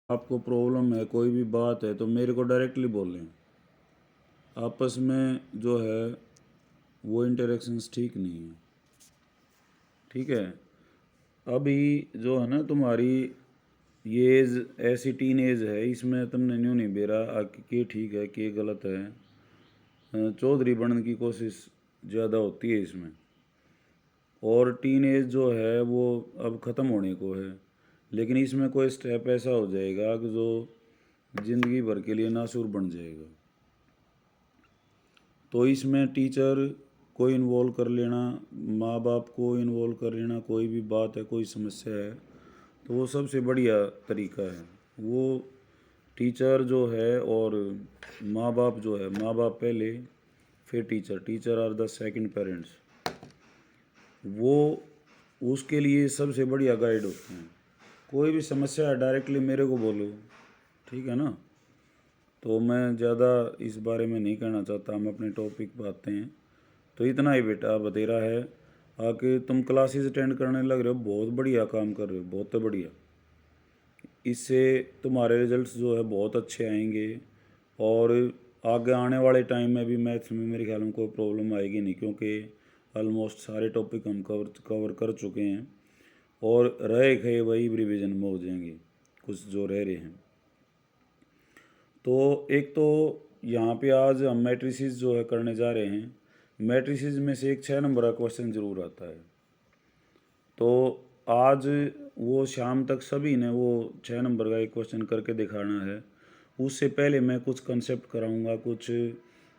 आपको प्रॉब्लम है, कोई भी बात है तो मेरे को डायरेक्टली बोलें। आपस में जो है वो इंटरेक्शंस ठीक नहीं है, ठीक है। अभी जो है ना तुम्हारी ये एज ऐसी टीन एज है, इसमें तुमने न्यू नहीं बेरा कि ठीक है कि गलत है। चौधरी बनने की कोशिश ज़्यादा होती है इसमें। और टीन एज जो है वो अब ख़त्म होने को है, लेकिन इसमें कोई स्टेप ऐसा हो जाएगा कि जो ज़िंदगी भर के लिए नासूर बन जाएगा। तो इसमें टीचर को इन्वॉल्व कर लेना, माँ बाप को इन्वॉल्व कर लेना, कोई भी बात है, कोई समस्या है तो वो सबसे बढ़िया तरीका है। वो टीचर जो है और माँ बाप जो है, माँ बाप पहले फिर teacher, teacher are the second parents, वो उसके लिए सबसे बढ़िया गाइड होते हैं। कोई भी समस्या है डायरेक्टली मेरे को बोलो, ठीक है ना। तो मैं ज़्यादा इस बारे में नहीं कहना चाहता, हम अपने टॉपिक पर आते हैं। तो इतना ही बेटा बतेरा है, आके तुम क्लासेस अटेंड करने लग रहे हो, बहुत बढ़िया काम कर रहे हो, बहुत बढ़िया। इससे तुम्हारे रिजल्ट्स जो है बहुत अच्छे आएंगे। और आगे आने वाले टाइम में भी मैथ्स में मेरे ख्याल में कोई प्रॉब्लम आएगी नहीं, क्योंकि ऑलमोस्ट सारे टॉपिक हम कवर कर चुके हैं। और रहे गए वही रिवीजन में हो जाएंगे, कुछ जो रह रहे हैं। तो एक तो यहाँ पे आज हम मैट्रिसेस जो है करने जा रहे हैं। मैट्रिसेस में से एक 6 नंबर का क्वेश्चन ज़रूर आता है। तो आज वो शाम तक सभी ने वो 6 नंबर का एक क्वेश्चन करके दिखाना है। उससे पहले मैं कुछ कंसेप्ट कराऊंगा, कुछ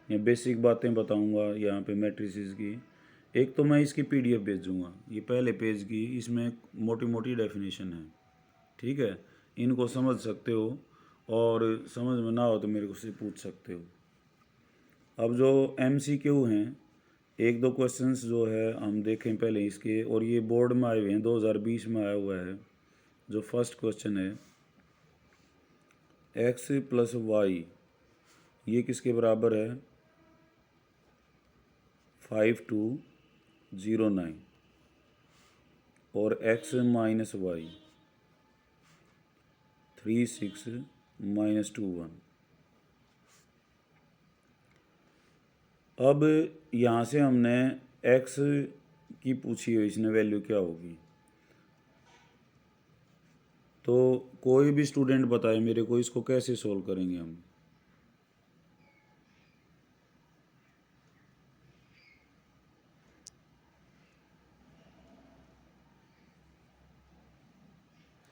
बेसिक बातें बताऊंगा यहाँ पे मैट्रिसेस की। एक तो मैं इसकी पीडीएफ भेजूंगा, ये पहले पेज की, इसमें मोटी मोटी डेफिनेशन है, ठीक है। इनको समझ सकते हो, और समझ में ना हो तो मेरे को से पूछ सकते हो। अब जो एमसीक्यू हैं, एक दो क्वेश्चंस जो है हम देखें पहले इसके, और ये बोर्ड में आए हुए हैं, 2020 में आया हुआ है। जो फर्स्ट क्वेश्चन है, x प्लस वाई ये किसके बराबर है, 5209, और x माइनस वाई 36-21। अब यहाँ से हमने x की पूछी है, इसने वैल्यू क्या होगी। तो कोई भी स्टूडेंट बताए मेरे को इसको कैसे सोल्व करेंगे हम।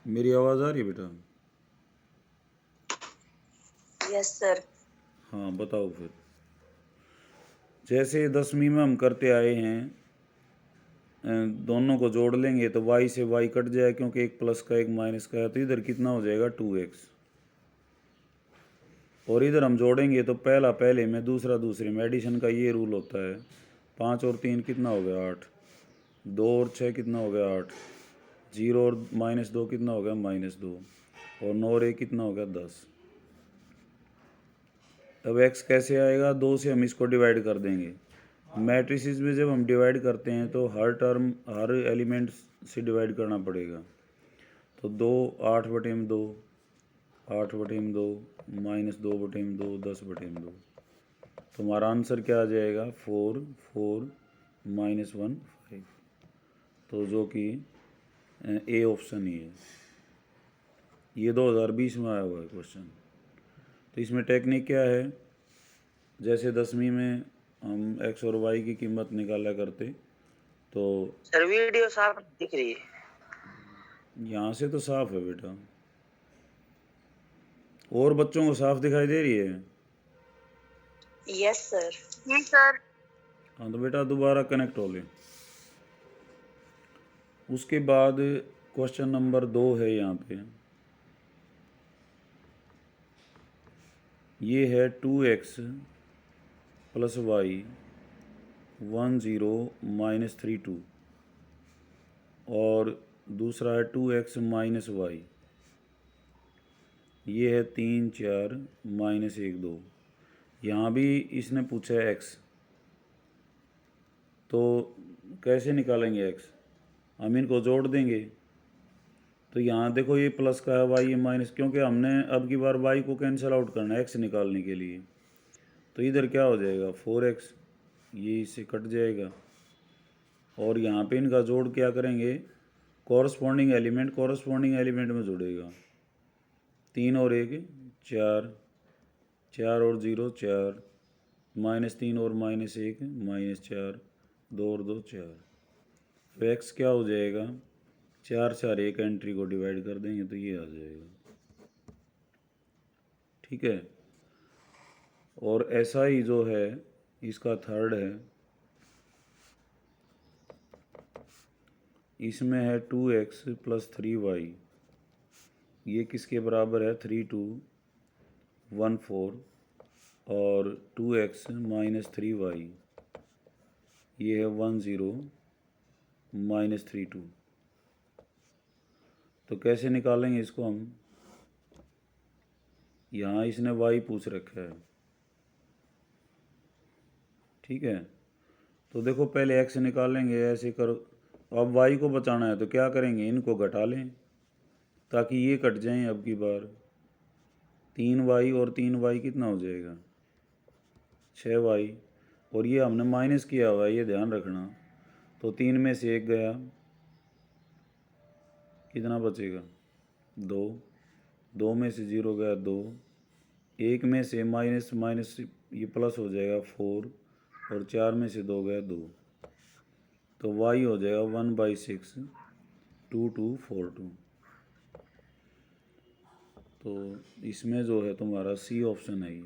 मेरी आवाज़ आ रही है बेटा? Yes sir. हाँ बताओ फिर। जैसे 10वीं में हम करते आए हैं, दोनों को जोड़ लेंगे तो y से y कट जाए, क्योंकि एक प्लस का एक माइनस का है, तो इधर कितना हो जाएगा 2x। और इधर हम जोड़ेंगे तो पहला पहले में, दूसरा दूसरे में, एडिशन का ये रूल होता है। 5 और 3 कितना हो गया 8, 2 और 6 कितना हो गया 8, 0 और -2 कितना हो गया -2, और 9 और 1 कितना हो गया 10। अब x कैसे आएगा, 2 से हम इसको डिवाइड कर देंगे। मैट्रिसेस में जब हम डिवाइड करते हैं तो हर टर्म, हर एलिमेंट से डिवाइड करना पड़ेगा। तो 2 8/2, 8/2, -2/2, 10/2। तो हमारा आंसर क्या आ जाएगा, 4 4 -1 5। तो जो कि ए ऑप्शन ही है। ये 2020 में आया हुआ है क्वेश्चन। तो इसमें टेक्निक क्या है, जैसे 10वीं में हम x और y की कीमत निकाला करते, तो सर वीडियो साफ दिख रही है। यहाँ से तो साफ है बेटा, और बच्चों को साफ दिखाई दे रही है? Yes sir. जी सर। हाँ तो बेटा दोबारा कनेक्ट हो ले। उसके बाद क्वेश्चन नंबर 2 है यहाँ पे, ये है 2x प्लस वाई 10-32, और दूसरा है 2x माइनस वाई, ये है 3 4 -1 2। यहाँ भी इसने पूछा है x, तो कैसे निकालेंगे x, हम इनको जोड़ देंगे। तो यहाँ देखो ये प्लस का है, वाई ये माइनस, क्योंकि हमने अब की बार वाई को कैंसिल आउट करना है एक्स निकालने के लिए। तो इधर क्या हो जाएगा 4x, ये इससे कट जाएगा। और यहाँ पे इनका जोड़ क्या करेंगे, कॉरस्पॉन्डिंग एलिमेंट में जुड़ेगा। 3 और 1 4, 4 और 0 4, -3 और -1 -4, 2 और 2 4। तो x क्या हो जाएगा, 4 4 एक एंट्री को डिवाइड कर देंगे तो ये आ जाएगा। ठीक है। और ऐसा ही जो है इसका थर्ड है, इसमें है 2x + 3y, ये किसके बराबर है 3 2 1 4, और 2x - 3y ये है 1 0 -3 2। तो कैसे निकालेंगे इसको हम, यहाँ इसने y पूछ रखा है। ठीक है, तो देखो पहले x निकालेंगे ऐसे करो। अब y को बचाना है तो क्या करेंगे, इनको घटा लें ताकि ये कट जाएं। अब की बार 3y और 3y कितना हो जाएगा 6y, और ये हमने माइनस किया हुआ है ये ध्यान रखना। तो 3 में से 1 गया, कितना बचेगा 2, 2 में से 0 गया 2, 1 में से माइनस माइनस ये प्लस हो जाएगा 4, और 4 में से 2 गया 2। तो y हो जाएगा 1/6 2 2 4 2। तो इसमें जो है तुम्हारा सी ऑप्शन है ये।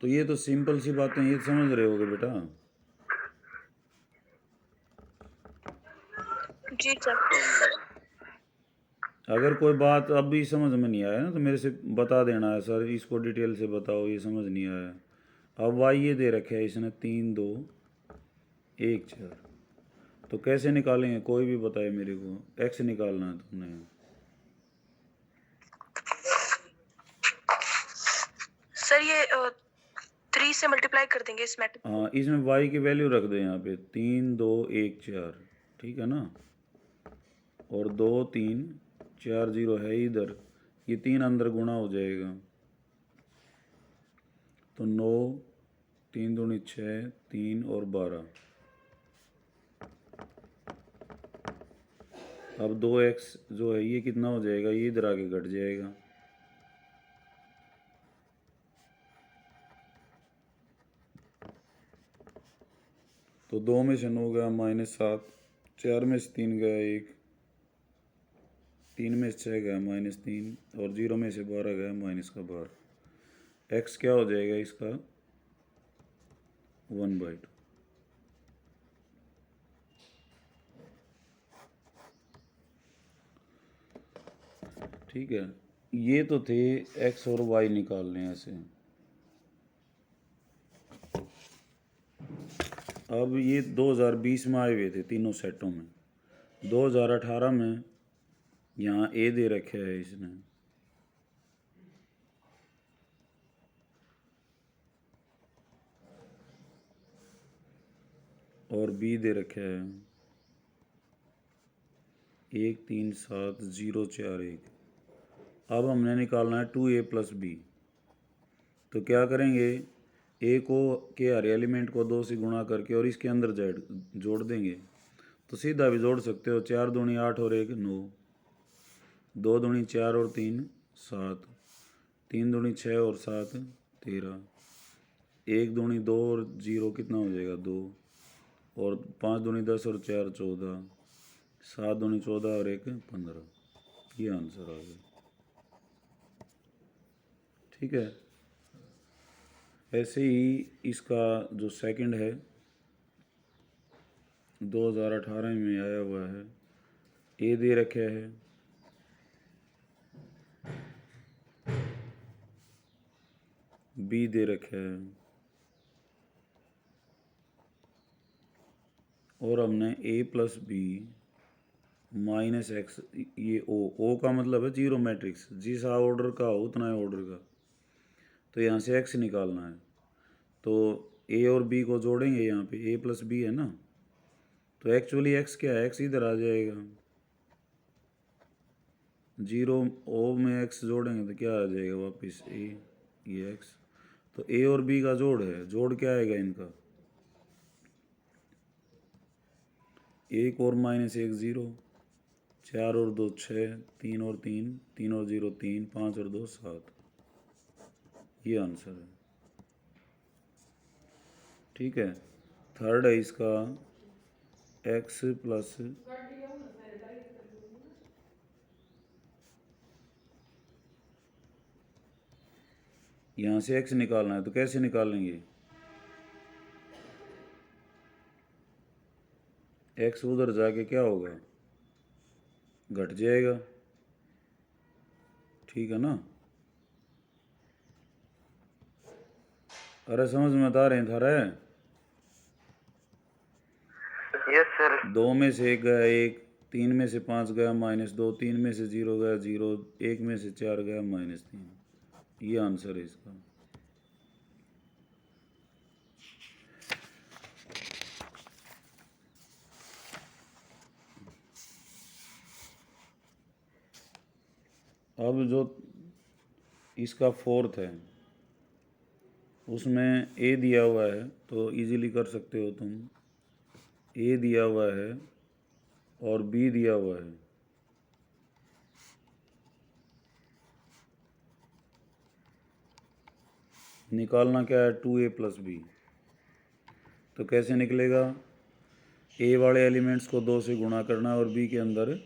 तो ये तो सिंपल सी बातें, ये समझ रहे होगे बेटा। जी सर। अगर कोई बात अब भी समझ में नहीं आया ना तो मेरे से बता देना है, सर इसको डिटेल से बताओ ये समझ नहीं आया। अब वाई ये दे रखे है इसने 3 2 1 4, तो कैसे निकालेंगे कोई भी बताए मेरे को। एक्स निकालना है तुमने। सर ये 3 से मल्टीप्लाई कर देंगे इस मैट्रिक्स। हाँ, इसमें वाई की वैल्यू रख दो यहाँ पे 3 2 1 4, ठीक है ना। और 2 3 4 0 है इधर, ये 3 अंदर गुणा हो जाएगा तो 9 3 दूनी 6 3 और 12। अब 2x जो है ये कितना हो जाएगा, ये इधर आके घट जाएगा। तो 2 में से 9 गया -7, 4 में से 3 गया 1, 3 में से 6 गया -3, और 0 में से 12 गया -12। x क्या हो जाएगा इसका 1/2। ठीक है, ये तो थे x और y निकालने ऐसे। अब ये 2020 में आए हुए थे तीनों सेटों में। 2018 में यहाँ a दे रखे है इसने, और b दे रखे है 1 3 7 0 4 1। अब हमने निकालना है 2a + b। तो क्या करेंगे, a को के हर एलिमेंट को 2 से गुणा करके और इसके अंदर जोड़ देंगे। तो सीधा भी जोड़ सकते हो, 4 दूनी 8 और 1 9, 2 दूनी 4 और 3 7, 3 दूनी 6 और 7 13, 1 दूनी 2 और 0 कितना हो जाएगा 2, और 5 दूनी 10 और 4 14, 7 दूनी 14 और 1 15। ये आंसर आ गया। ठीक है, ऐसे ही इसका जो सेकंड है 2018 में आया हुआ है, ए दे रखे है बी दे रखे है, और हमने a + b -x, ये o का मतलब है जीरो मैट्रिक्स, जिस ऑर्डर का हो उतना ऑर्डर का। तो यहाँ से x निकालना है। तो ए और बी को जोड़ेंगे, यहाँ पे ए प्लस बी है ना, तो एक्चुअली एक्स क्या है, एक्स इधर आ जाएगा। 0 ओ में एक्स जोड़ेंगे तो क्या आ जाएगा वापस ए, ये एक्स। तो ए और बी का जोड़ है, जोड़ क्या आएगा इनका, 1 और -1 0, 4 और 2 6, 3 और 3, 3 और 0 3, 5 और 2 7, ये आंसर है। ठीक है, थर्ड है इसका x प्लस, यहाँ से x निकालना है तो कैसे निकालेंगे, x उधर जाके क्या होगा, घट जाएगा, ठीक है ना। अरे समझ में आ रहे हैं थारा है। Yes sir. 2 में से 1 गया 1, 3 में से 5 गया -2, 3 में से 0 गया 0, 1 में से 4 गया -3, ये आंसर है इसका। अब जो इसका फोर्थ है उसमें ए दिया हुआ है तो इजीली कर सकते हो तुम, ए दिया हुआ है और बी दिया हुआ है, निकालना क्या है 2a प्लस बी। तो कैसे निकलेगा, ए वाले एलिमेंट्स को 2 से गुणा करना और बी के अंदर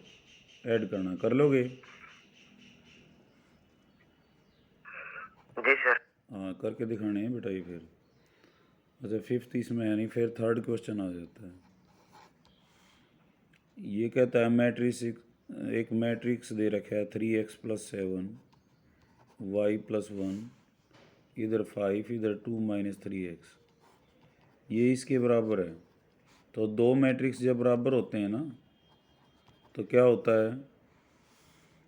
ऐड करना, कर लोगे। जी सर। हाँ करके दिखाने हैं बेटा ये फिर। अच्छा फिफ्थ इसमें है नहीं, फिर थर्ड क्वेश्चन आ जाता है। ये कहता है मैट्रिक्स, एक मैट्रिक्स दे रखा है 3x + 7 y + 1, इधर 5, इधर 2 - 3x, ये इसके बराबर है। तो दो मैट्रिक्स जब बराबर होते हैं ना तो क्या होता है,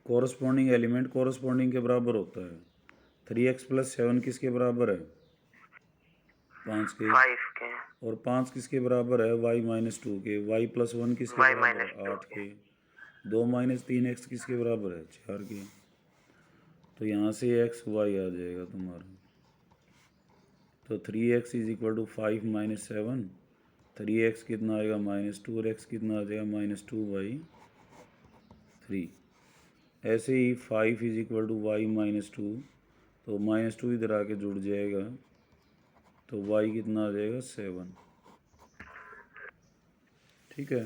कॉरस्पॉन्डिंग एलिमेंट कॉरस्पॉन्डिंग के बराबर होता है। 3x + 7 किसके बराबर है, 5 के, 5 के, और 5 किसके बराबर है, y - 2 के, y + 1 किसके y बराबर है, - 2 8 के, 2 - 3x किसके बराबर है, 4 के। तो यहाँ से x y आ जाएगा तुम्हारा। तो 3x = 5 - 7, 3x कितना आएगा -2 और x कितना आ जाएगा -2/3। ऐसे ही 5 = y - 2, तो -2 इधर आके जुड़ जाएगा तो y कितना आ जाएगा 7। ठीक है,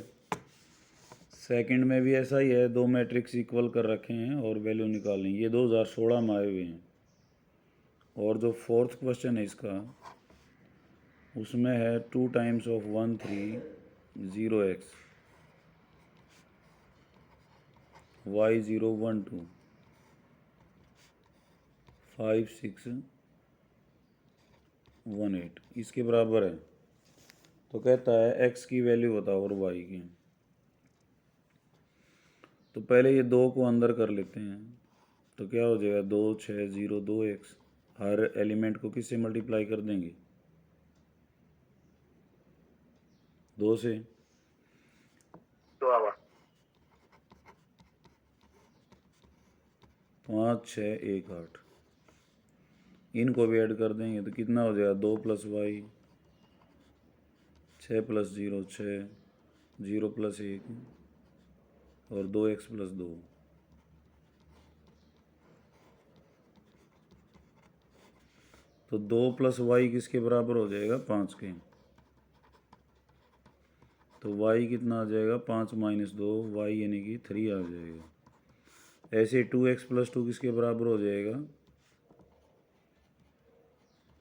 सेकंड में भी ऐसा ही है, दो मैट्रिक्स इक्वल कर रखे हैं और वैल्यू निकालनी, ये 2016 में आए हुए हैं। और जो फोर्थ क्वेश्चन है इसका, उसमें है 2 टाइम्स ऑफ 1 3 0x y 0 1 2 5 6 1 8 इसके बराबर है। तो कहता है x की वैल्यू बताओ और y की। तो पहले ये 2 को अंदर कर लेते हैं, तो क्या हो जाएगा 2 6 0 2x, हर एलिमेंट को किससे मल्टीप्लाई कर देंगे, 2 से। तो आवा 5 6 1 8, इनको भी ऐड कर देंगे तो कितना हो जाएगा 2 + y, 6 + 0 6, 0 + 1 और 2x + 2। तो 2 + y किसके बराबर हो जाएगा, 5 के। तो y कितना आ जाएगा 5 - 2, y यानी कि 3 आ जाएगा। ऐसे 2x + 2 किसके बराबर हो जाएगा,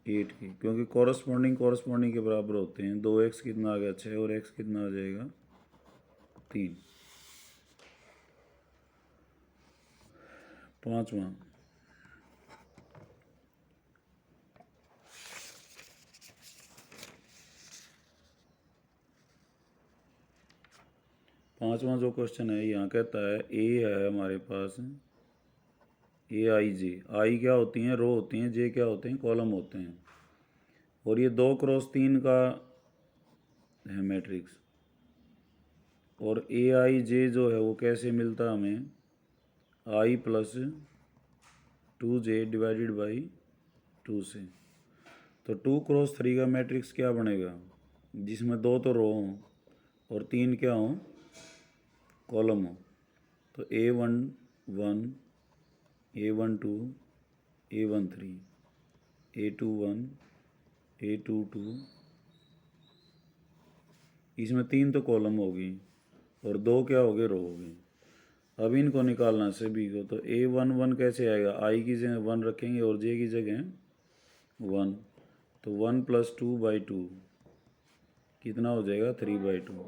8 की, क्योंकि कॉरस्पॉन्डिंग के बराबर होते हैं। 2x कितना आ गया 6 और x कितना आ जाएगा 3। पाँचवा, जो क्वेश्चन है, यहाँ कहता है ए है हमारे पास, ए आई जे, आई क्या होती हैं, रो होती हैं, जे क्या होते हैं, कॉलम होते हैं। और ये 2x3 का है मैट्रिक्स। और ए आई जे जो है वो कैसे मिलता है हमें, आई प्लस 2j डिवाइडेड बाई 2 से। तो 2x3 का मैट्रिक्स क्या बनेगा, जिसमें 2 तो रो हों और 3 क्या हों, कॉलम हो। तो A11, A12, A13, A21, A22, इसमें 3 तो कॉलम होगी और 2 क्या हो गए, रो हो गए। अब इनको निकालना सभी को। तो A11 कैसे आएगा, आई की जगह 1 रखेंगे और जे की जगह 1। तो 1 + 2/2 कितना हो जाएगा, 3/2।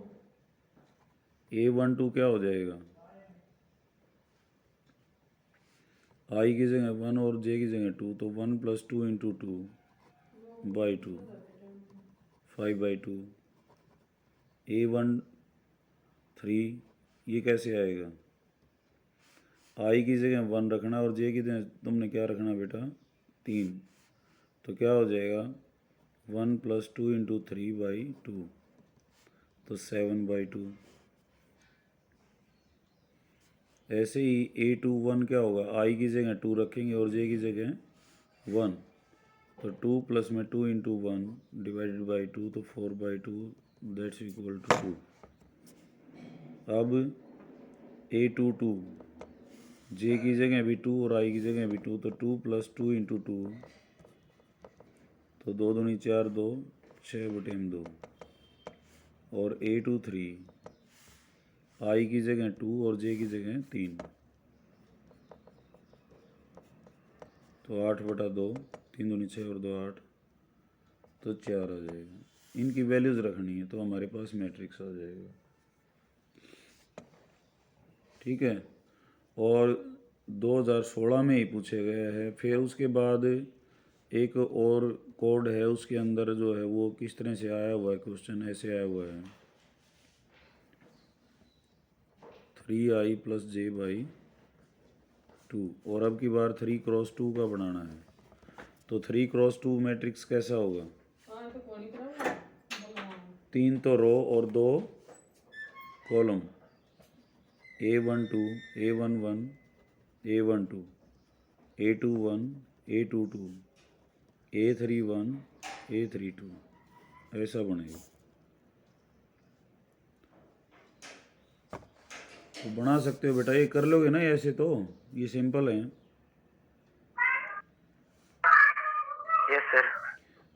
A12 क्या हो जाएगा, आई की जगह 1 और जे की जगह 2, तो 1 + 2 × 2/2 5/2। A13 ये कैसे आएगा, आई की जगह 1 रखना और जे की जगह तुमने क्या रखना बेटा, 3। तो क्या हो जाएगा, 1 + 2 × 3/2, तो 7/2। ऐसे ही A21 क्या होगा, आई की जगह 2 रखेंगे और जे की जगह 1। तो 2 + 2 × 1 डिवाइडेड बाई 2, तो 4/2, दैट्स इक्वल टू 2। अब A22 जे की जगह भी 2 और आई की जगह भी 2, तो 2 + 2 × 2, तो 2 दूनी 4, 2 6/2। और A23 आई की जगह 2 और जे की जगह 3, तो 8/2, 3 दूनी 6 और 2 8, तो 4 आ जाएगा। इनकी वैल्यूज़ रखनी है तो हमारे पास मैट्रिक्स आ जाएगा। ठीक है, और 2016 में ही पूछे गया है। फिर उसके बाद एक और कोड है, उसके अंदर जो है वो किस तरह से आया हुआ है, क्वेश्चन ऐसे आया हुआ है, 3i + j/2। और अब की बार 3x2 का बनाना है। तो 3x2 मैट्रिक्स कैसा होगा, 3 तो रो और 2 column, A12, A11, A12, A21, A22, A31, A32, ऐसा बनेगा। तो बना सकते हो बेटा, ये कर लोगे ना ऐसे, तो ये सिंपल है। Yes sir.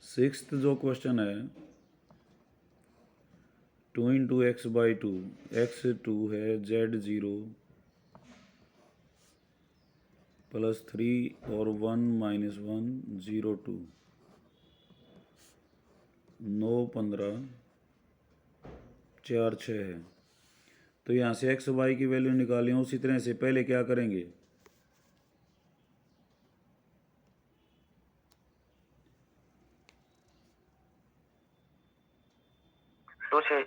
6th जो क्वेश्चन है, 2 × x/2, x2 है, z0 + 3 और 1 - 1 0 2, 9 15 4 6 है। तो यहाँ से x y की वैल्यू निकाली है। उसी तरह से पहले क्या करेंगे, तो छः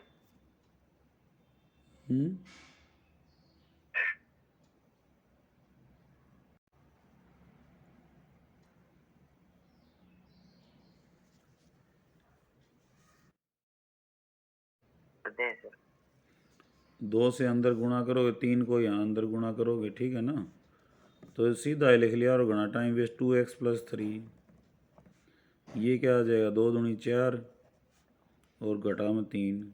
करते हैं सर। 2 से अंदर गुणा करोगे, 3 को यहाँ अंदर गुणा करोगे, ठीक है ना। तो सीधा ही लिख लिया और घना टाइम वेस्ट, 2x + 3, ये क्या आ जाएगा, 2 दूनी 4 और घटा में 3,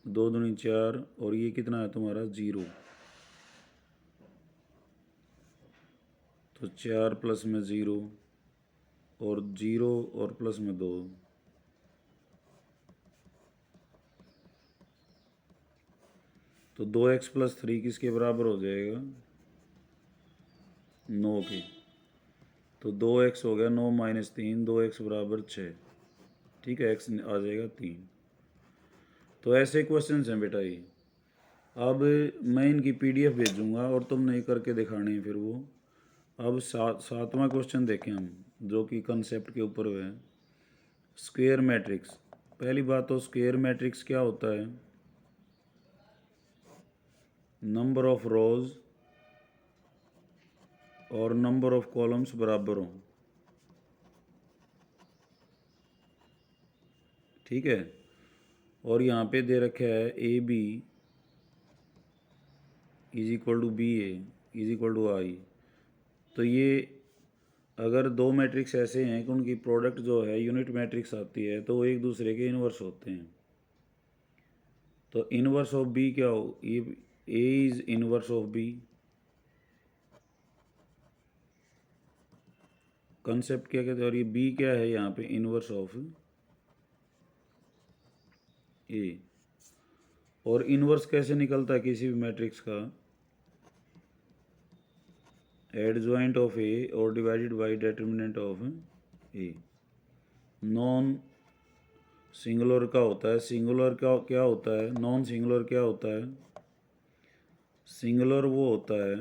2 दूनी 4 और ये कितना है तुम्हारा 0, तो 4 + में 0 और 0 और प्लस में 2, तो 2x + 3 किसके बराबर हो जाएगा, 9 के। तो 2x हो गया 9 - 3, 2x = 6। ठीक है, x आ जाएगा 3। तो ऐसे क्वेश्चन हैं बेटा ये। अब मैं इनकी PDF भेजूंगा और तुमने करके दिखाने हैं फिर वो। अब 7वां क्वेश्चन देखें हम, जो कि कंसेप्ट के ऊपर है, स्क्वायर मैट्रिक्स। पहली बात तो स्क्वायर मैट्रिक्स क्या होता है, नंबर ऑफ रोज और नंबर ऑफ कॉलम्स बराबर हों। ठीक है। और यहाँ पे दे रखा है A B is equal to B A is equal to I. तो ये अगर दो मैट्रिक्स ऐसे हैं कि उनकी प्रोडक्ट जो है यूनिट मैट्रिक्स आती है तो वो एक दूसरे के इन्वर्स होते हैं। तो इन्वर्स ऑफ बी क्या हो, ये A is inverse of B. Concept क्या कहते हैं, और ये बी क्या है यहाँ पे, इन्वर्स ऑफ ए। और इन्वर्स कैसे निकलता है किसी भी मैट्रिक्स का, एडजॉइंट ऑफ ए और divided by determinant of A. Non singular का होता है, सिंगुलर का क्या होता है, नॉन सिंगुलर क्या होता है, सिंगुलर वो होता है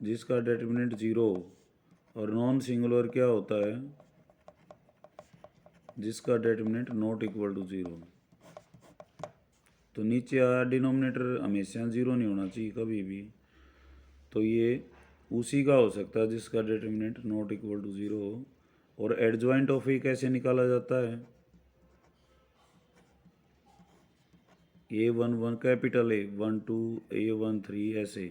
जिसका डिटर्मिनेंट जीरो हो, और नॉन सिंगुलर क्या होता है जिसका determinant not equal to zero. तो नीचे आया डिनोमिनेटर हमेशा जीरो नहीं होना चाहिए कभी भी, तो ये उसी का हो सकता है जिसका determinant not equal to zero हो। और एडजॉइंट ऑफ ए कैसे निकाला जाता है, A11 कैपिटल ए 1 2 A13 ऐसे।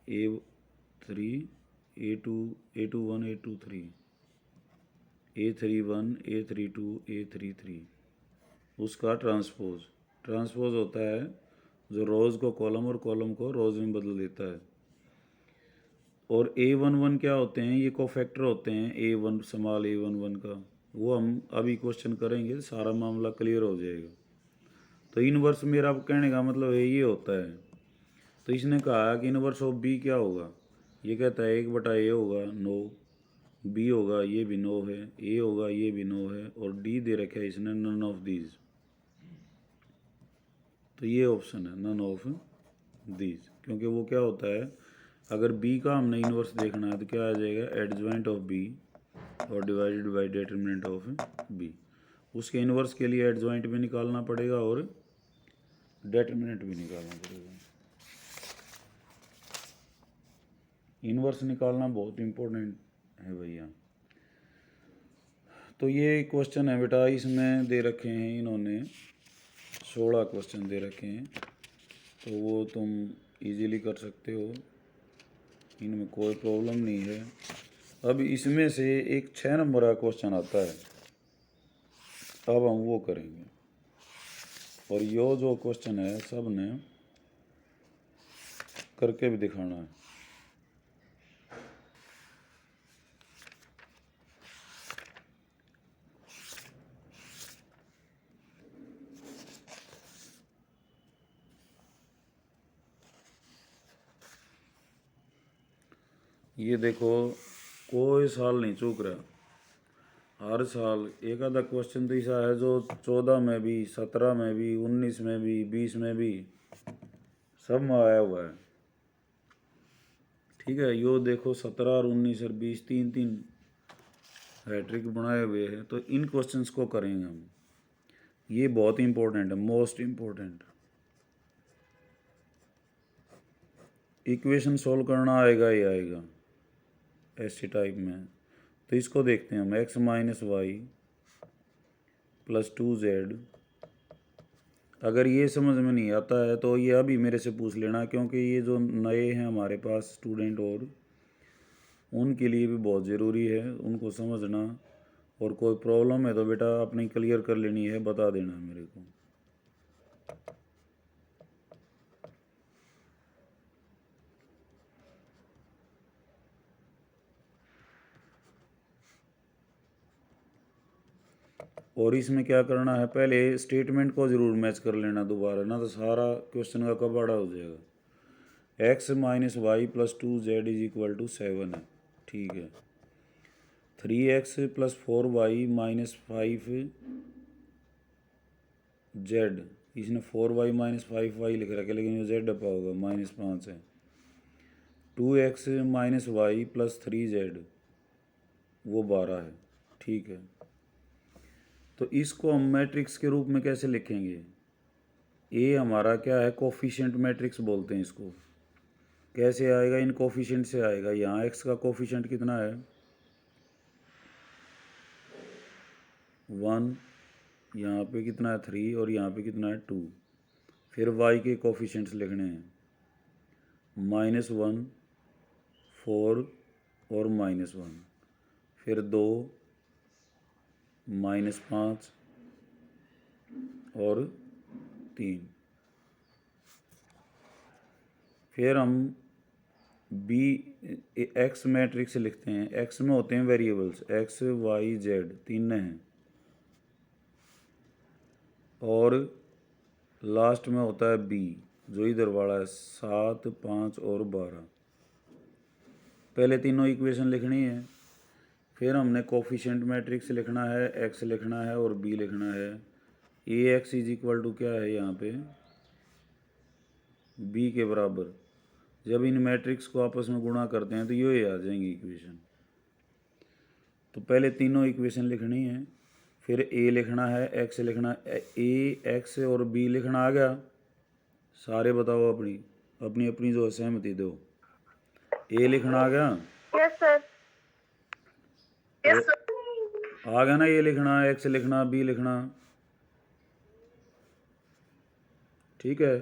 A3 A2 A21 A23 A31 A32 A33 उसका ट्रांसपोज होता है जो रोज़ को कॉलम और कॉलम को रोज़ में बदल देता है। और A11 क्या होते हैं, ये कोफैक्टर होते हैं A1 स्मॉल A11 का, वो हम अभी क्वेश्चन करेंगे, सारा मामला क्लियर हो जाएगा। तो इनवर्स मेरा कहने का मतलब है ये होता है। तो इसने कहा कि इनवर्स ऑफ बी क्या होगा, ये कहता है 1/A होगा 9, बी होगा ये भी 9 है, ए होगा ये भी 9 है, और डी दे रखा है इसने नन ऑफ दीज। तो ये ऑप्शन है नन ऑफ दीज, क्योंकि वो क्या होता है, अगर बी का हमने इनवर्स देखना है तो क्या आ जाएगा, एडजॉइंट ऑफ बी और divided by determinant of B. उसके इनवर्स के लिए एडजॉइंट भी निकालना पड़ेगा और डिटर्मिनेंट भी निकालना पड़ेगा। इनवर्स निकालना बहुत इम्पोर्टेंट है भैया। तो ये क्वेश्चन है बेटा, इसमें दे रखे हैं इन्होंने 16 क्वेश्चन दे रखे हैं, तो वो तुम इजीली कर सकते हो, इनमें कोई प्रॉब्लम नहीं है। अब इसमें से एक 6 नंबर का क्वेश्चन आता है, अब हम वो करेंगे। और यो जो क्वेश्चन है सब ने करके भी दिखाना है। ये देखो कोई साल नहीं चूक रहा, हर साल एक आधा क्वेश्चन तो ऐसा है जो 14 में भी, 17 में भी, 19 में भी, 20 में भी, सब में आया हुआ है। ठीक है, यो देखो 17 और 19 और 20 3 हैट्रिक बनाए हुए हैं। तो इन क्वेश्चंस को करेंगे हम, ये बहुत इंपॉर्टेंट है, मोस्ट इम्पोर्टेंट। इक्वेशन सॉल्व करना आएगा ही आएगा ऐसे टाइप में। तो इसको देखते हैं हम, x minus y plus 2z। अगर ये समझ में नहीं आता है तो ये अभी मेरे से पूछ लेना, क्योंकि ये जो नए हैं हमारे पास स्टूडेंट और उनके लिए भी बहुत ज़रूरी है उनको समझना। और कोई प्रॉब्लम है तो बेटा अपनी क्लियर कर लेनी है, बता देना मेरे को। और इसमें क्या करना है, पहले स्टेटमेंट को ज़रूर मैच कर लेना दोबारा, ना तो सारा क्वेश्चन का कबाड़ा हो जाएगा। x minus y plus 2z is equal to 7 है, ठीक है। 3x plus 4y minus 5z, इसने 4y माइनस 5y लिख रखा है, लेकिन ये z डपा होगा, -5 है। 2x minus y plus 3z वो 12 है, ठीक है। तो इसको हम मैट्रिक्स के रूप में कैसे लिखेंगे, ए हमारा क्या है, कोफिशिएंट मैट्रिक्स बोलते हैं इसको। कैसे आएगा, इन कोफिशिएंट से आएगा। यहाँ x का कोफिशिएंट कितना है 1, यहाँ पे कितना है 3 और यहाँ पे कितना है 2। फिर y के कोफिशिएंट्स लिखने हैं, -1, 4 और -1। फिर 2, -5 और 3। फिर हम बी एक्स मैट्रिक्स लिखते हैं। एक्स में होते हैं वेरिएबल्स, एक्स वाई जेड तीन हैं, और लास्ट में होता है बी जो इधर वाला है 7, 5 और 12। पहले तीनों इक्वेशन लिखनी है, फिर हमने कोफिशिएंट मैट्रिक्स लिखना है, एक्स लिखना है और बी लिखना है। ए एक्स इज इक्वल टू क्या है यहाँ पे, बी के बराबर। जब इन मैट्रिक्स को आपस में गुणा करते हैं तो ये आ जाएंगी इक्वेशन। तो पहले तीनों इक्वेशन लिखनी है, फिर ए लिखना है, एक्स लिखना, ए एक्स और बी लिखना आ गया। सारे बताओ अपनी अपनी अपनी जो सहमति दो। ए लिखना आ गया, यस सर। Yes sir. आ गया ना, ए लिखना, एक्स लिखना, बी लिखना, ठीक है।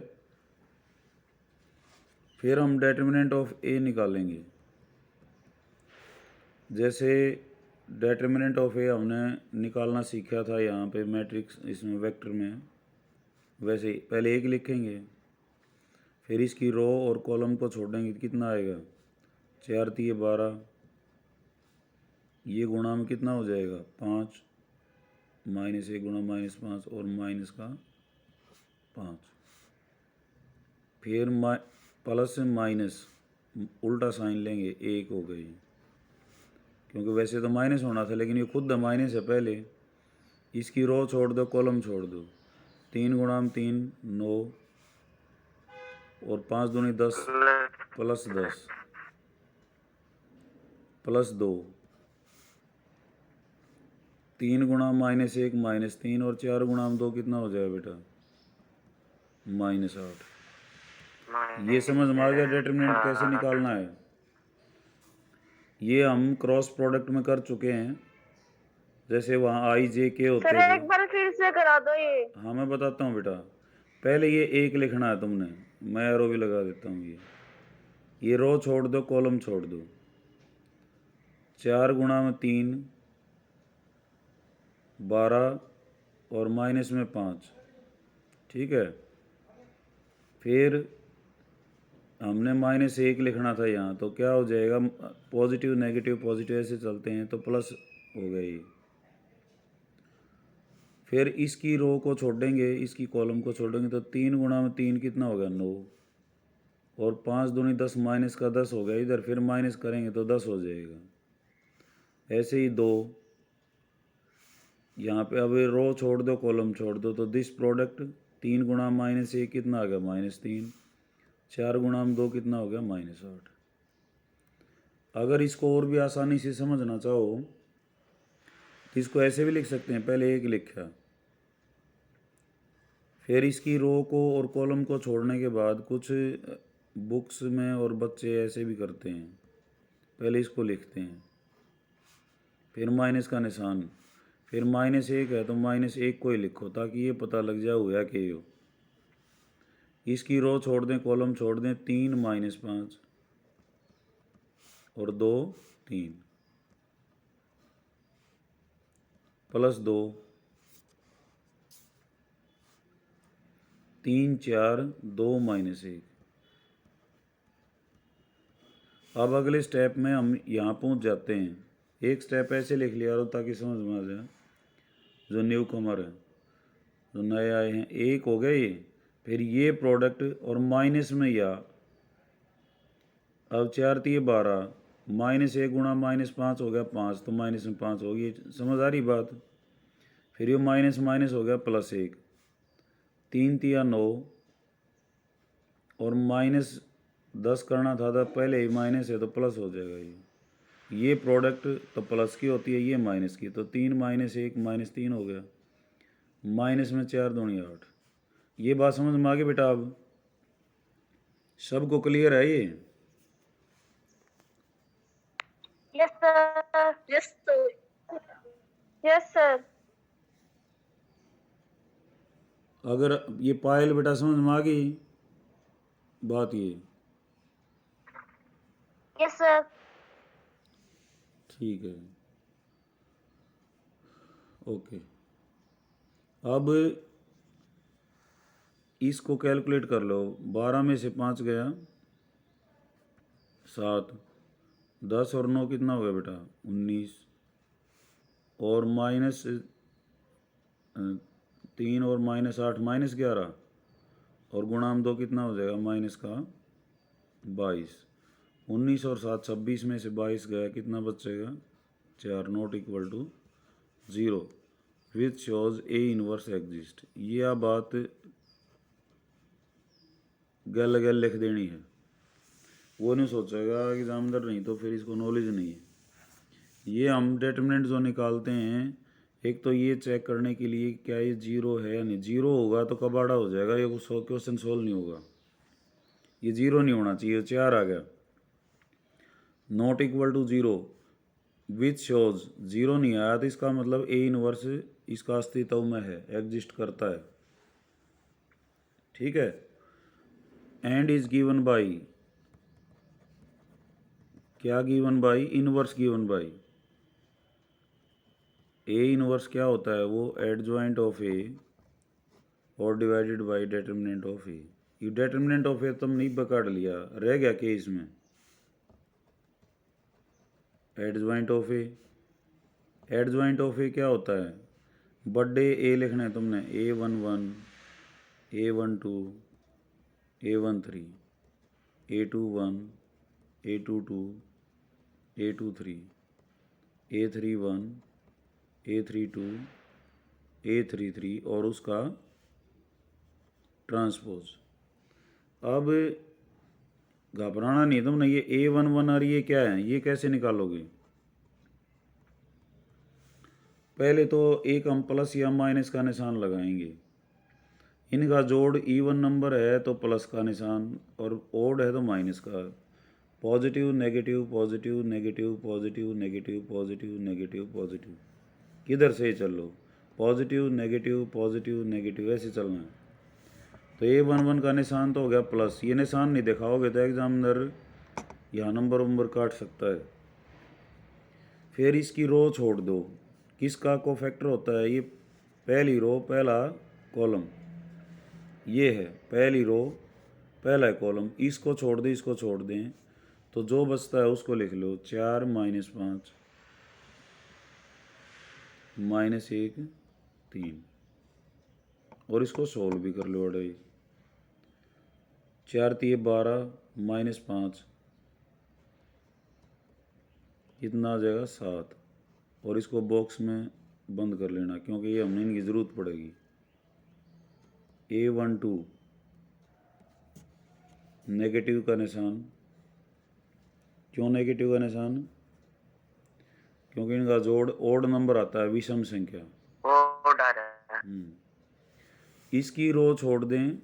फिर हम डिटर्मिनेंट ऑफ ए निकालेंगे। जैसे डिटर्मिनेंट ऑफ ए हमने निकालना सीखा था यहाँ पे मैट्रिक्स, इसमें वेक्टर में, वैसे ही पहले एक लिखेंगे, फिर इसकी रो और कॉलम को छोड़ेंगे, कितना आएगा 4 3 12, ये गुणा में कितना हो जाएगा 5, -1 गुणा -5 और माइनस का 5। फिर प्लस माइनस उल्टा साइन लेंगे, एक हो गई, क्योंकि वैसे तो माइनस होना था लेकिन ये खुद माइनस है। पहले इसकी रो छोड़ दो, कॉलम छोड़ दो, 3 गुणा 3 9 और 5 दूनी 10 प्लस 10 प्लस 2, 3 गुणा -1 -3 और 4 गुणा 2 कितना हो जाएगा बेटा -8। ये समझ में आ गया डिटरमिनेंट कैसे निकालना है। ये हम क्रॉस प्रोडक्ट में कर चुके हैं, जैसे वहाँ आई जे के होते सर थे। एक बार फिर से करा दो ये। हाँ मैं बताता हूँ बेटा, पहले ये एक लिखना है तुमने, मैं एरो भी लगा देता हूँ। ये रो छोड़ दो, कॉलम छोड़ दो, 4 गुणा 3 12 और माइनस में 5, ठीक है। फिर हमने -1 लिखना था यहाँ, तो क्या हो जाएगा, पॉजिटिव नेगेटिव पॉजिटिव ऐसे चलते हैं तो प्लस हो गई। फिर इसकी रो को छोड़ेंगे, इसकी कॉलम को छोड़ेंगे, तो 3 गुणा 3 कितना होगा 9 और 5 दूनी 10 माइनस का 10 हो गया इधर, फिर माइनस करेंगे तो 10 हो जाएगा। ऐसे ही 2 यहाँ पे, अब रो छोड़ दो कॉलम छोड़ दो, तो दिस प्रोडक्ट 3 गुणा -1 कितना आ गया -3, 4 गुणा 2 कितना हो गया -8। अगर इसको और भी आसानी से समझना चाहो तो इसको ऐसे भी लिख सकते हैं, पहले एक लिखा, फिर इसकी रो को और कॉलम को छोड़ने के बाद, कुछ बुक्स में और बच्चे ऐसे भी करते हैं, पहले इसको लिखते हैं, फिर माइनस का निशान, फिर -1 है तो -1 को ही लिखो ताकि ये पता लग जाए हुआ कि हो। इसकी रो छोड़ दें, कॉलम छोड़ दें, 3 -5 और 2 3 प्लस 2 3 4 2 -1। अब अगले स्टेप में हम यहाँ पहुँच जाते हैं। एक स्टेप ऐसे लिख लिया हो ताकि समझ में आ जाए, जो न्यू कमर है, जो नए आए हैं, एक हो गए ये, फिर ये प्रोडक्ट और माइनस में या, अब 4 3 12, -1 गुणा -5 हो गया 5, तो माइनस में 5 होगी, समझ आ रही बात। फिर ये माइनस माइनस हो गया +1, 3 3 9 और -10 करना था पहले ही माइनस है तो प्लस हो जाएगा। ये प्रोडक्ट तो प्लस की होती है, ये माइनस की, तो 3 -1 -3 हो गया, माइनस में 4 दूनी 8। ये बात समझ में आ गई बेटा, अब सबको क्लियर है ये। Yes sir. Yes sir. Yes sir. अगर ये पायल बेटा समझ में आ गई बात ये? Yes sir. ठीक है, ओके। अब इसको कैलकुलेट कर लो। 12 में से 5 गया 7, 10 और 9 कितना हो गया बेटा? 19, और माइनस 3 और -8 -11, और गुणाम 2 कितना हो जाएगा? माइनस का 22। 19 और 7 26 में से 22 गया, कितना बचेगा? 4, not equal to 0 which shows a inverse exist. ये आप बात गल गल लिख देनी है, वो नहीं सोचेगा एग्जामिनर, नहीं तो फिर इसको नॉलेज नहीं है। ये हम डिटरमिनेंट जो निकालते हैं, एक तो ये चेक करने के लिए क्या ये जीरो है या नहीं। जीरो होगा तो कबाड़ा हो जाएगा, ये क्वेश्चन सोल्व नहीं होगा। ये जीरो नहीं होना चाहिए, 4 आ गया। Not equal to 0 which shows, zero नहीं आया तो इसका मतलब ए इनवर्स इसका अस्तित्व में है, एग्जिस्ट करता है। ठीक है। एंड इज गिवन बाई, क्या given by? Inverse given by. A inverse क्या होता है? वो एडजॉइंट ऑफ ए और डिवाइडेड बाई डिटरमिनेंट ऑफ ए। ये डिटरमिनेंट ऑफ ए तुम नहीं पकड़ लिया, रह गया के इसमें adjoint of A. Adjoint of A क्या होता है? बर्थडे ए लिखना है तुमने, A11, A12, A13, A21, A22, A23, A31, A32, A33 और उसका ट्रांसपोज। अब घबराना नहीं तुमने, ये A11 और ये क्या है, ये कैसे निकालोगे? पहले तो एक हम प्लस या माइनस का निशान लगाएंगे। इनका जोड़ इवन नंबर है तो प्लस का निशान, और ओड है तो माइनस का। Positive negative positive negative positive negative positive negative positive, किधर से चल लो, पॉजिटिव नेगेटिव पॉजिटिव नेगेटिव, ऐसे चलना है। तो A11 का निशान तो हो गया प्लस। ये निशान नहीं दिखाओगे तो एग्जामिनर यहाँ नंबर वंबर काट सकता है। फिर इसकी रो छोड़ दो। किसका कोफैक्टर होता है? ये पहली रो पहला कॉलम, ये है पहली रो पहला कॉलम। इसको छोड़ दें, इसको छोड़ दें तो जो बचता है उसको लिख लो। 4 -5 -1 3, और इसको सोल्व भी कर लो। अड़ाई 4 3 12 -5 कितना आ जाएगा? 7, और इसको बॉक्स में बंद कर लेना क्योंकि ये हमने इनकी ज़रूरत पड़ेगी। A12 नेगेटिव का निशान, क्यों नेगेटिव का निशान? क्योंकि इनका जोड़ ओड नंबर आता है, विषम संख्या। वो डा रहा है। इसकी रो छोड़ दें,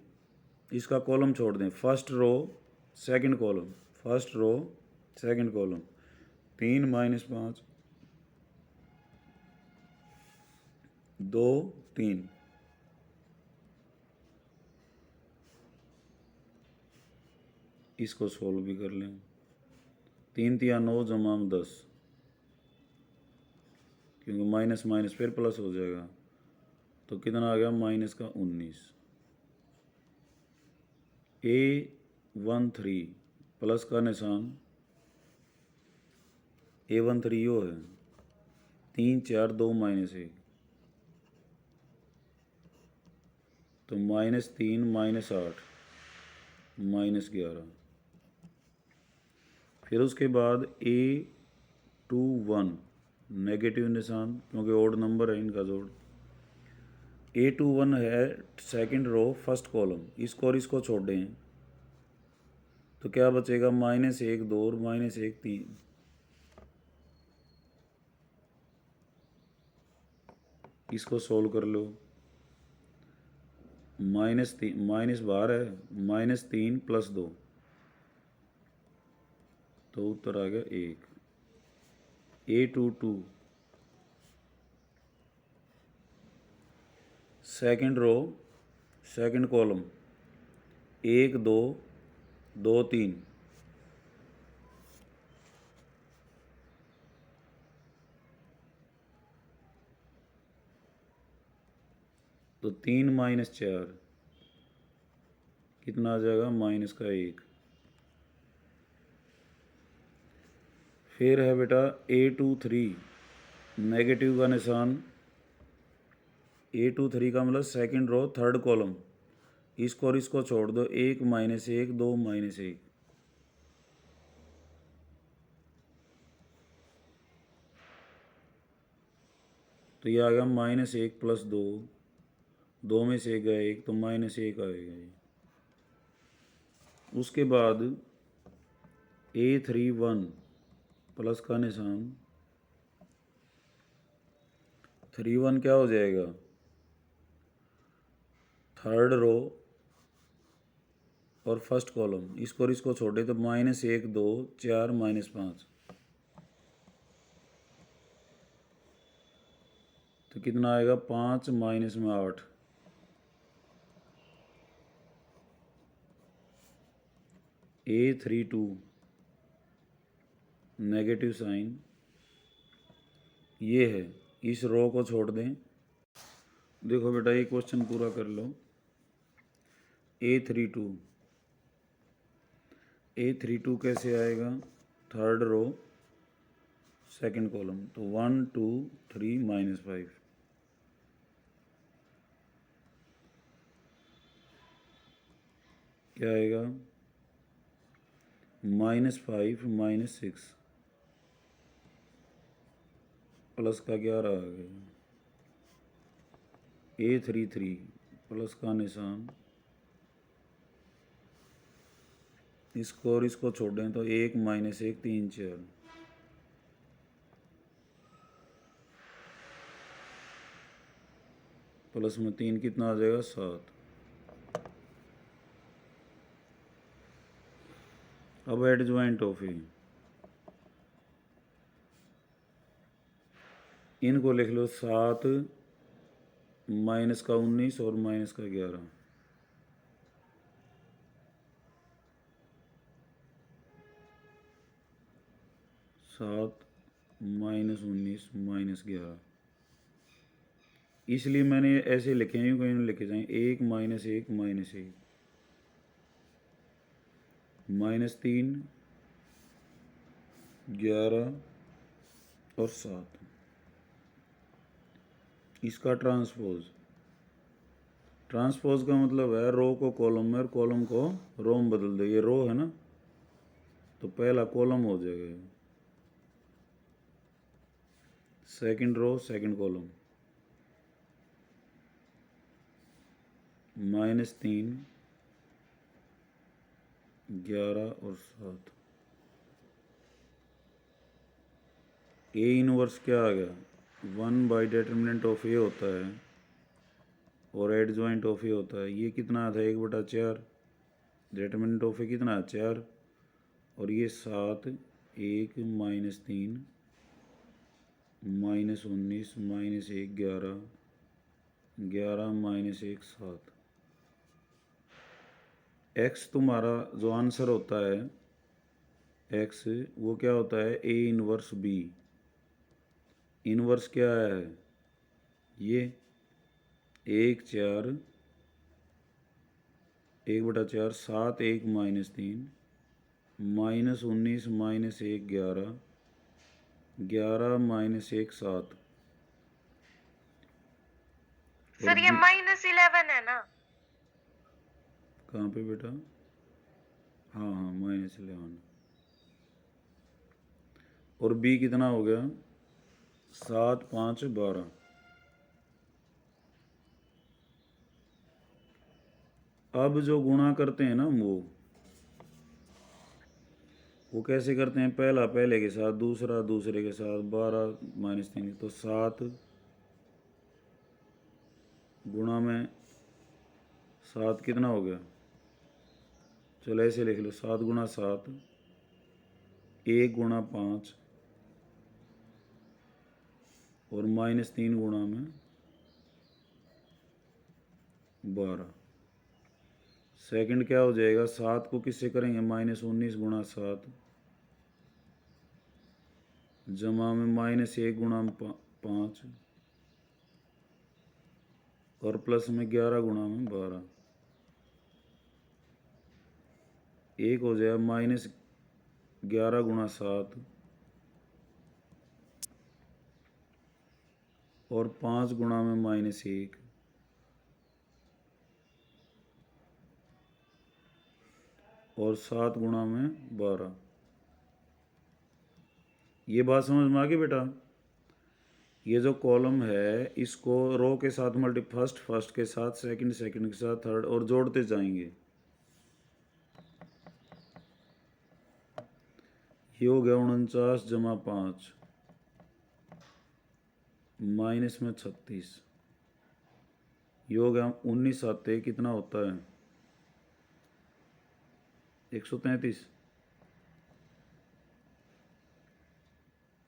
इसका कॉलम छोड़ दें। First row second column, first row second column. 3 -5 2 3, इसको सोल्व भी कर लें। 3 3 9 जमा 10, क्योंकि माइनस माइनस फिर प्लस हो जाएगा, तो कितना आ गया? माइनस का 19। A13 प्लस का निशान, A13 यो है 3 4 2 -1, तो -3 -8 -11। फिर उसके बाद A21 नेगेटिव निशान, क्योंकि ओड नंबर है इनका जोड़। A21 है सेकंड रो फर्स्ट कॉलम, इसको और इसको छोड़ दें तो क्या बचेगा? -1 2 और -1 3। इसको सोल्व कर लो। -3 माइनस बाहर है, -3 + 2, तो उत्तर आ गया 1। A22 second row second column 1 2 2 3, तो 3 माइनस 4 कितना आ जाएगा, माइनस का 1। फिर है बेटा A23, नेगेटिव का निशान। A23 का मतलब सेकंड रो थर्ड कॉलम, इसको और इसको छोड़ दो, 1 माइनस 1 2 माइनस 1, तो ये आ गया माइनस 1 प्लस 2, 2 में से गया 1 तो माइनस 1 आएगा ये। उसके बाद A31 प्लस का निशान, 31 क्या हो जाएगा, थर्ड रो और फर्स्ट कॉलम, इसको और इसको छोड़े तो माइनस 1 2 4 माइनस 5, तो कितना आएगा, 5 माइनस में 8। A32 नेगेटिव साइन ये है, इस रो को छोड़ दें। देखो बेटा ये क्वेश्चन पूरा कर लो। A32 कैसे आएगा, थर्ड रो सेकंड कॉलम, तो 1 2 3 माइनस 5, क्या आएगा, माइनस 5 माइनस 6 प्लस का 11 आ गया। A33 प्लस का निशान, इसको और इसको छोड़ें तो 1 माइनस 1 3 4, प्लस में 3 कितना आ जाएगा, 7। अब एडजॉइंट ऑफ ए, इनको लिख लो 7 माइनस का 19 और माइनस का 11, सात माइनस 19 माइनस 11, इसलिए मैंने ऐसे लिखे हैं, कहीं लिखे जाएं 1 माइनस 1 माइनस 1, माइनस 3 11 और 7, इसका ट्रांसपोज का मतलब है रो को कॉलम में और कॉलम को रो में बदल दो। ये रो है ना, तो पहला कॉलम हो जाएगा, second row second column, minus 3 11 और 7। ए इनवर्स क्या आ गया, 1 बाई डिटर्मिनेंट ऑफ ए होता है और एडजॉइंट ऑफ ए होता है। ये कितना था, 1/4, डिटर्मिनेंट ऑफ ए कितना है, 4, और ये 7 1 minus 3 minus 19 minus 1 11 11 minus 1 7। X तुम्हारा जो आंसर होता है, एक्स वो क्या होता है, ए इनवर्स बी। इनवर्स क्या है, ये 1/4 1/4 7 1 minus 3 minus 19 minus 1 11 11 minus 1 7। Sir ये -11 है ना, कहाँ पे बेटा, हाँ हाँ -11, और बी कितना हो गया, 7 5 12। अब जो गुणा करते हैं ना वो कैसे करते हैं, पहला पहले के साथ, दूसरा दूसरे के साथ, 12 माइनस 3, तो 7 गुणा में 7 कितना हो गया, चलो ऐसे लिख लो, 7 गुणा 7 1 गुणा 5 और -3 गुणा में 12। सेकंड क्या हो जाएगा, 7 को किससे करेंगे, -19 गुणा 7 जमा में -1 गुणा 5 और प्लस में 11 गुणा में 12। एक हो जाएगा -11 गुणा 7 और 5 गुणा में -1 और 7 गुणा में 12। ये बात समझ में आ गई बेटा। ये जो कॉलम है इसको रो के साथ फर्स्ट के साथ, सेकंड के साथ, थर्ड और जोड़ते जाएंगे। ये हो गया 49 जमा 5 माइनस में 36। ये हो गया 19 आते कितना होता है, 133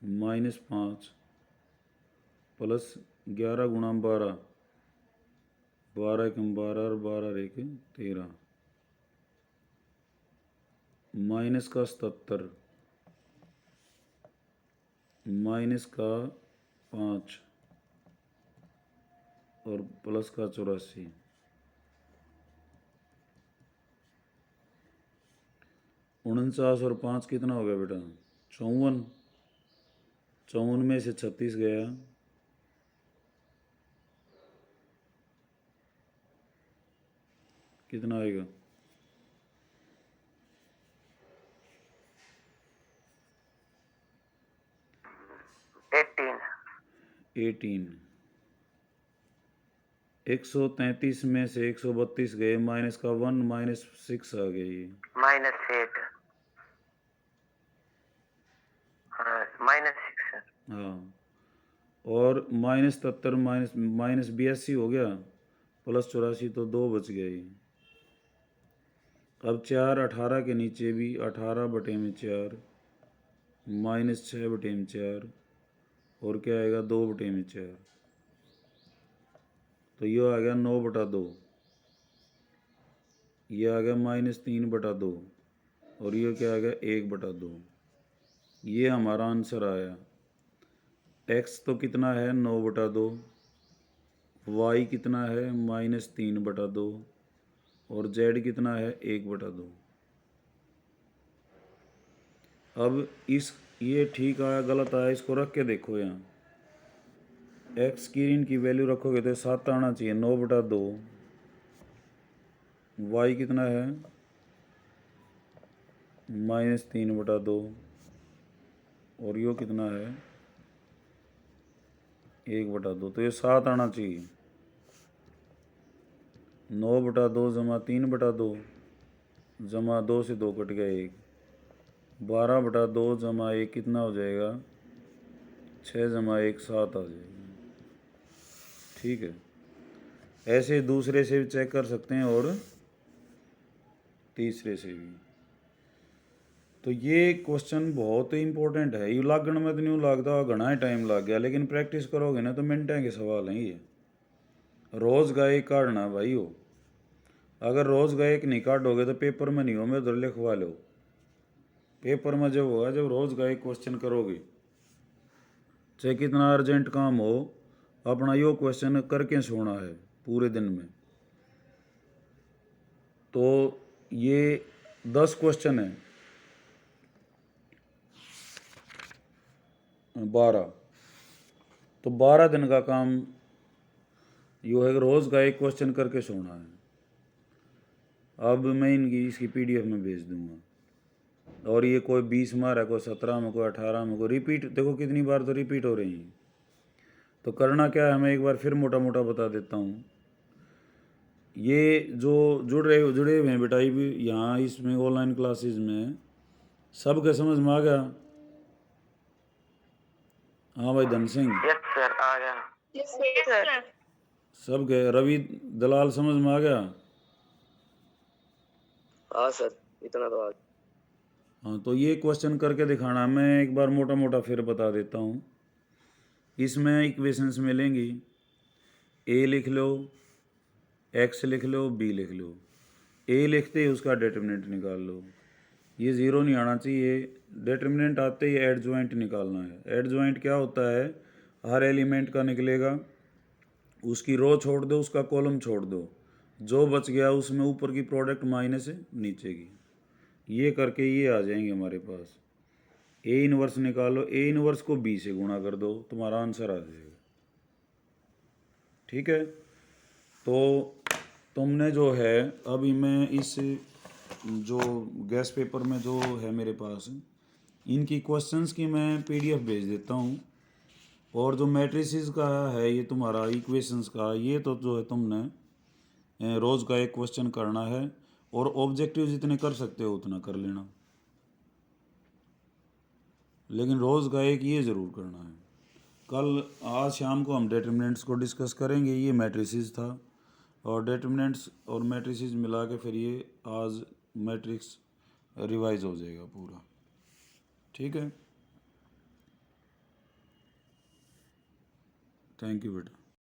-5 प्लस 11 गुणा 12, 12 एक 12 और 12 एक 13 माइनस का 77 माइनस का 5 और प्लस का 84। 49 और 5 कितना हो गया बेटा, 54। 54 में से 36 गया, कितना आएगा, 18। 133 में से 132 गए, माइनस का 1 -6 आ गया, ये -8 -6 हाँ। और -77 -82 हो गया, प्लस 84 तो 2 बच गया ये। अब 4 18 के नीचे भी 18/4 -6/4 और क्या आएगा 2/4, तो ये आ गया 9/2। ये आ गया -3/2 और ये क्या आ गया 1/2। ये हमारा आंसर आया। x तो कितना है 9/2, y कितना है -3/2 और z कितना है 1/2। अब ये ठीक आया गलत आया, इसको रख के देखो। यहाँ x की इनकी वैल्यू रखोगे तो 7 आना चाहिए, 9/2। y कितना है -3/2 और यो कितना है 1/2, तो ये 7 आना चाहिए। 9/2 जमा 3/2 जमा 2 से 2 कट गया 1, 12/2 जमा 1 कितना हो जाएगा 6 जमा 1 7 आ जाएगा। ठीक है, ऐसे दूसरे से भी चेक कर सकते हैं और तीसरे से भी। तो ये क्वेश्चन बहुत ही इंपॉर्टेंट है। ये लागण में तो नहीं लगता, घना ही टाइम लग गया, लेकिन प्रैक्टिस करोगे ना तो मिनटें के सवाल हैं ये। रोज़ का एक काटना भाई हो, अगर रोज़ का एक नहीं काटोगे तो पेपर में नहीं हो, मैं उधर लिखवा लो। पेपर में जब होगा जब रोज़ का एक क्वेश्चन करोगे, चाहे कितना अर्जेंट काम हो, अपना यो क्वेश्चन करके सोना है पूरे दिन में। तो ये 10 क्वेश्चन है, 12, तो 12 दिन का काम यो है, रोज़ का एक क्वेश्चन करके सोना है। अब मैं इसकी PDF में भेज दूंगा। और ये कोई 20 मार है, कोई 17 में, कोई 18 में, कोई रिपीट, देखो कितनी बार तो रिपीट हो रही हैं। तो करना क्या है, मैं एक बार फिर मोटा मोटा बता देता हूँ। ये जो जुड़े हुए हैं बेटा, ये भी यहाँ इसमें ऑनलाइन क्लासेस में सबके समझ में आ गया? हाँ भाई धन सिंह, यस सर आ गया। Yes sir. सब गए। रवि दलाल समझ में आ गया? हाँ सर इतना तो आ गया। हाँ, तो ये क्वेश्चन करके दिखाना। मैं एक बार मोटा मोटा फिर बता देता हूँ। इसमें इक्वेशंस मिलेंगी, a लिख लो, x लिख लो, b लिख लो। ए लिखते ही उसका डिटर्मिनेंट निकाल लो। ये ज़ीरो नहीं आना चाहिए। डिटर्मिनेंट आते ही एडजॉइंट निकालना है। एडजॉइंट क्या होता है, हर एलिमेंट का निकलेगा, उसकी रो छोड़ दो, उसका कॉलम छोड़ दो, जो बच गया उसमें ऊपर की प्रोडक्ट माइनस नीचे की, ये करके ये आ जाएंगे हमारे पास। ए इनवर्स निकालो, ए इनवर्स को बी से गुणा कर दो, तुम्हारा आंसर आ जाएगा। ठीक है, तो तुमने जो है अभी मैं इस जो गैस पेपर में जो है मेरे पास, इनकी क्वेश्चंस की मैं पीडीएफ भेज देता हूँ। और जो मैट्रिसेस का है ये तुम्हारा इक्वेशंस का, ये तो जो है तुमने रोज़ का एक क्वेश्चन करना है, और ऑब्जेक्टिव जितने कर सकते हो उतना कर लेना, लेकिन रोज़ का एक ये ज़रूर करना है। कल आज शाम को हम डिटर्मिनेंट्स को डिस्कस करेंगे। ये मैट्रिसेस था, और डिटर्मिनेंट्स और मैट्रिसेस मिला के फिर ये आज मैट्रिक्स रिवाइज हो जाएगा पूरा। ठीक है, थैंक यू बेटा।